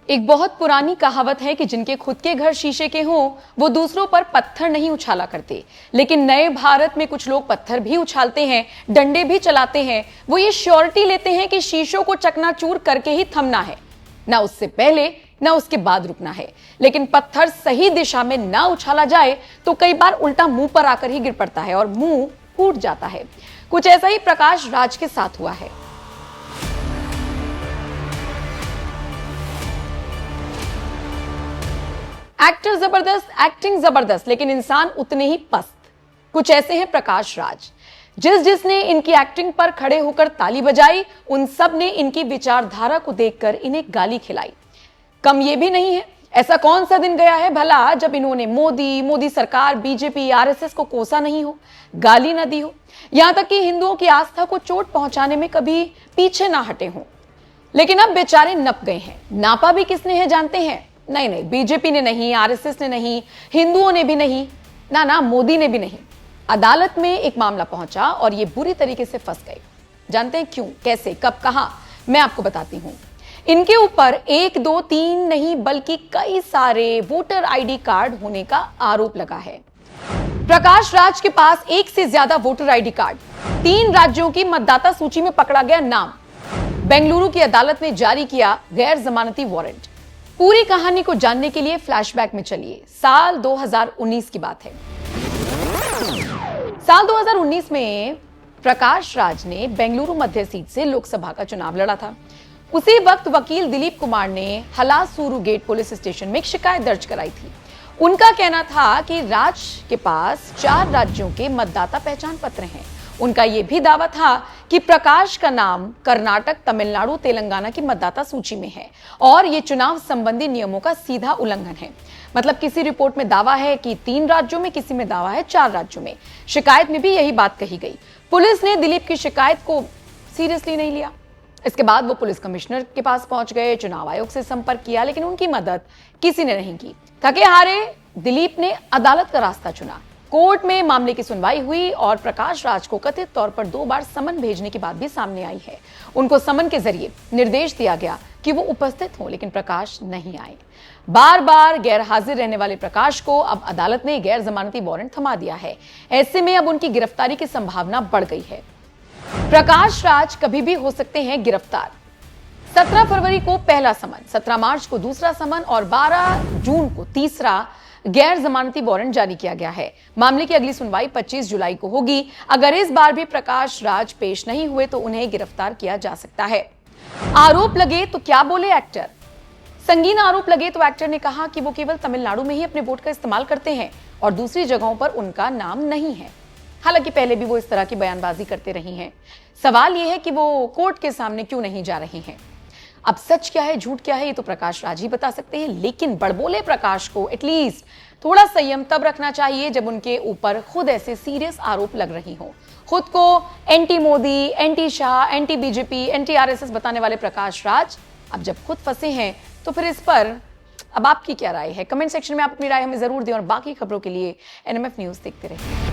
एक बहुत पुरानी कहावत है कि जिनके खुद के घर शीशे के हों वो दूसरों पर पत्थर नहीं उछाला करते, लेकिन नए भारत में कुछ लोग पत्थर भी उछालते हैं, डंडे भी चलाते हैं। वो ये श्योरिटी लेते हैं कि शीशों को चकनाचूर करके ही थमना है, ना उससे पहले ना उसके बाद रुकना है। लेकिन पत्थर सही दिशा में ना उछाला जाए तो कई बार उल्टा मुंह पर आकर ही गिर पड़ता है और मुंह फूट जाता है। कुछ ऐसा ही प्रकाश राज के साथ हुआ है। एक्टर जबरदस्त, एक्टिंग जबरदस्त, लेकिन इंसान उतने ही पस्त। कुछ ऐसे हैं प्रकाश राज। जिसने इनकी एक्टिंग पर खड़े होकर ताली बजाई, उन सब ने इनकी विचारधारा को देखकर इन्हें गाली खिलाई। कम ये भी नहीं है, ऐसा कौन सा दिन गया है भला जब इन्होंने मोदी सरकार, बीजेपी, आरएसएस को कोसा नहीं हो, गाली ना दी हो, यहां तक कि हिंदुओं की आस्था को चोट पहुंचाने में कभी पीछे ना हटे हों। लेकिन अब बेचारे नप गए हैं। नापा भी किसने है जानते हैं? नहीं, बीजेपी ने नहीं, आरएसएस ने नहीं, हिंदुओं ने भी नहीं, ना मोदी ने भी नहीं। अदालत में एक मामला पहुंचा और ये बुरी तरीके से फंस गए। जानते हैं क्यों, कैसे, कब, कहां? मैं आपको बताती हूं। इनके ऊपर 1, 2, 3 नहीं बल्कि कई सारे वोटर आईडी कार्ड होने का आरोप लगा है। प्रकाश राज के पास 1 से ज्यादा वोटर आईडी कार्ड, 3 राज्यों की मतदाता सूची में पकड़ा गया नाम। बेंगलुरु की अदालत ने जारी किया गैर जमानती वारंट। पूरी कहानी को जानने के लिए फ्लैशबैक में चलिए। साल 2019 की बात है। साल 2019 में प्रकाश राज ने बेंगलुरु मध्य सीट से लोकसभा का चुनाव लड़ा था। उसी वक्त वकील दिलीप कुमार ने हलासूरू गेट पुलिस स्टेशन में एक शिकायत दर्ज कराई थी। उनका कहना था कि राज के पास 4 राज्यों के मतदाता पहचान पत्र हैं। उनका यह भी दावा था कि प्रकाश का नाम कर्नाटक, तमिलनाडु, तेलंगाना की मतदाता सूची में है और यह चुनाव संबंधी नियमों का सीधा उल्लंघन है। मतलब किसी रिपोर्ट में दावा है कि 3 राज्यों में, किसी में दावा है 4 राज्यों में। शिकायत में भी यही बात कही गई। पुलिस ने दिलीप की शिकायत को सीरियसली नहीं लिया। इसके बाद वो पुलिस कमिश्नर के पास पहुंच गए, चुनाव आयोग से संपर्क किया, लेकिन उनकी मदद किसी ने नहीं की। थके हारे दिलीप ने अदालत का रास्ता चुना। कोर्ट में मामले की सुनवाई हुई और प्रकाश राज को कथित तौर पर 2 बार समन भेजने की बात भी सामने आई है। उनको समन के जरिए निर्देश दिया गया कि वो उपस्थित हों, लेकिन प्रकाश नहीं आए। बार बार गैर हाजिर रहने वाले प्रकाश को अब अदालत ने गैर जमानती वारंट थमा दिया है। ऐसे में अब उनकी गिरफ्तारी की संभावना बढ़ गई है। प्रकाश राज कभी भी हो सकते हैं गिरफ्तार। 17 फरवरी को पहला समन, 17 मार्च को दूसरा समन और 12 जून को तीसरा गैर जमानती वारंट जारी किया गया है। मामले की अगली सुनवाई 25 जुलाई को होगी। अगर इस बार भी प्रकाश राज पेश नहीं हुए तो उन्हें गिरफ्तार किया जा सकता है। आरोप लगे तो क्या बोले एक्टर? संगीन आरोप लगे तो एक्टर ने कहा कि वो केवल तमिलनाडु में ही अपने वोट का इस्तेमाल करते हैं और दूसरी जगहों पर उनका नाम नहीं है। हालांकि पहले भी वो इस तरह की बयानबाजी करते रही हैं। सवाल यह है कि वो कोर्ट के सामने क्यों नहीं जा रही हैं। अब सच क्या है, झूठ क्या है, ये तो प्रकाश राज ही बता सकते हैं। लेकिन बड़बोले प्रकाश को एटलीस्ट थोड़ा संयम तब रखना चाहिए जब उनके ऊपर खुद ऐसे सीरियस आरोप लग रही हो। खुद को anti Modi, anti Shah, anti BJP, anti RSS बताने वाले प्रकाश राज अब जब खुद फंसे हैं तो फिर इस पर अब आपकी क्या राय है? कमेंट सेक्शन में आप अपनी राय हमें जरूर दें और बाकी खबरों के लिए एनएमएफ न्यूज देखते रहिए।